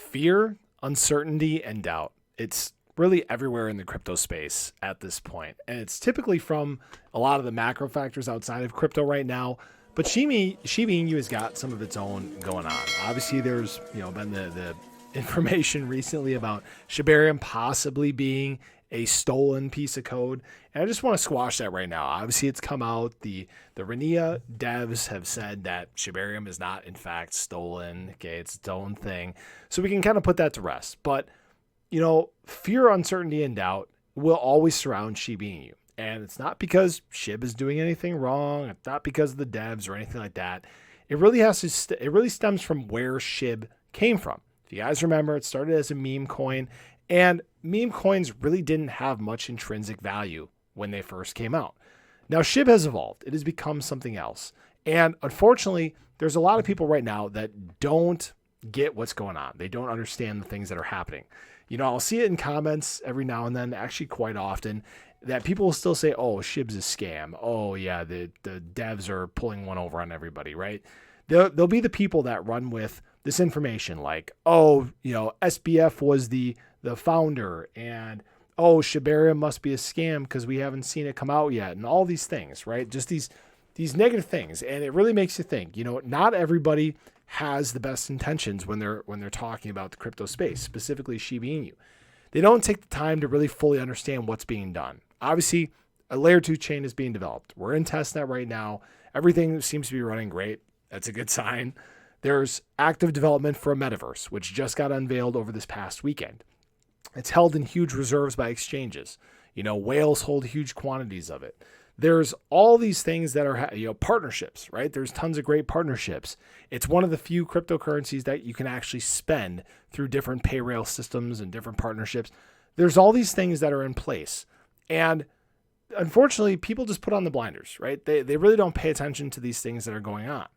fear, uncertainty, and doubt. It's really everywhere in the crypto space at this point. And it's typically from a lot of the macro factors outside of crypto right now. But Shiba Inu has got some of its own going on. Obviously, there's been the information recently about shibarium possibly being a stolen piece of code. And I just want to squash that right now. Obviously, it's come out. The Rania devs have said that shibarium is not, in fact, stolen. Okay, it's its own thing. So we can kind of put that to rest. But, fear, uncertainty, and doubt will always surround Shiba Inu. And it's not because SHIB is doing anything wrong. It's not because of the devs or anything like that. It really it really stems from where SHIB came from. If you guys remember, it started as a meme coin, and meme coins really didn't have much intrinsic value when they first came out. Now, SHIB has evolved. It has become something else. And unfortunately, there's a lot of people right now that don't get what's going on. They don't understand the things that are happening. I'll see it in comments every now and then, actually quite often, that people will still say, oh, SHIB's a scam. Oh, yeah, the devs are pulling one over on everybody, right? There'll be the people that run with this information like, oh, SBF was the founder, and oh, shibarium must be a scam because we haven't seen it come out yet, and all these things, right? Just these negative things. And it really makes you think, not everybody has the best intentions when they're talking about the crypto space, specifically Shiba Inu. They don't take the time to really fully understand what's being done. Obviously, a layer 2 chain is being developed. We're in testnet right now. Everything seems to be running great. That's a good sign. There's active development for a metaverse, which just got unveiled over this past weekend. It's held in huge reserves by exchanges. Whales hold huge quantities of it. There's all these things that are, partnerships, right? There's tons of great partnerships. It's one of the few cryptocurrencies that you can actually spend through different pay rail systems and different partnerships. There's all these things that are in place. And unfortunately, people just put on the blinders, right? They really don't pay attention to these things that are going on.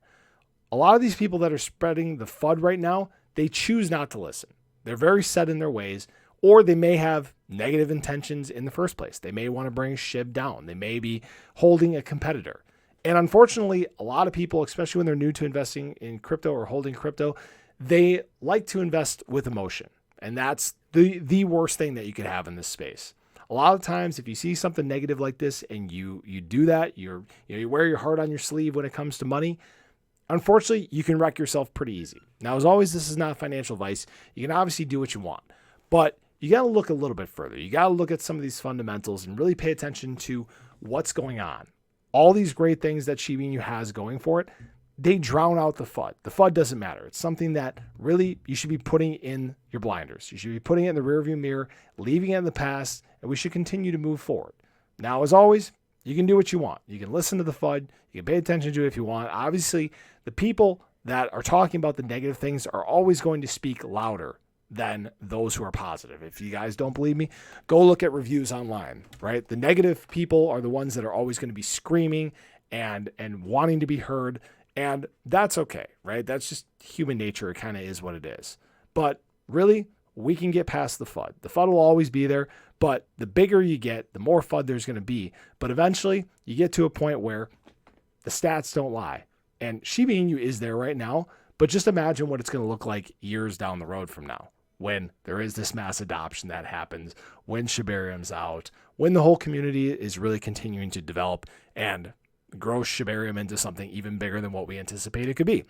A lot of these people that are spreading the FUD right now, they choose not to listen. They're very set in their ways, or they may have negative intentions in the first place. They may want to bring SHIB down. They may be holding a competitor. And unfortunately, a lot of people, especially when they're new to investing in crypto or holding crypto, they like to invest with emotion. And that's the worst thing that you could have in this space. A lot of times, if you see something negative like this and you do that, you wear your heart on your sleeve when it comes to money, unfortunately, you can wreck yourself pretty easy. Now, as always, this is not financial advice. You can obviously do what you want, but you got to look a little bit further. You got to look at some of these fundamentals and really pay attention to what's going on. All these great things that Shiba Inu has going for it, they drown out the FUD. The FUD doesn't matter. It's something that really you should be putting in your blinders. You should be putting it in the rearview mirror, leaving it in the past, and we should continue to move forward. Now, as always, you can do what you want. You can listen to the FUD. You can pay attention to it if you want. Obviously, the people that are talking about the negative things are always going to speak louder than those who are positive. If you guys don't believe me, go look at reviews online, right? The negative people are the ones that are always going to be screaming and wanting to be heard. And that's okay, right? That's just human nature. It kind of is what it is. But really, we can get past the FUD. The FUD will always be there, but the bigger you get, the more FUD there's going to be. But eventually, you get to a point where the stats don't lie. And Shiba Inu is there right now, but just imagine what it's going to look like years down the road from now, when there is this mass adoption that happens, when shibarium's out, when the whole community is really continuing to develop and grow shibarium into something even bigger than what we anticipate it could be.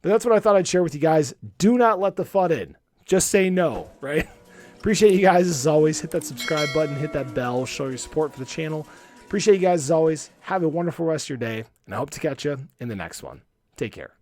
But that's what I thought I'd share with you guys. Do not let the FUD in. Just say no, right? Appreciate you guys as always. Hit that subscribe button, hit that bell, show your support for the channel. Appreciate you guys as always. Have a wonderful rest of your day, and I hope to catch you in the next one. Take care.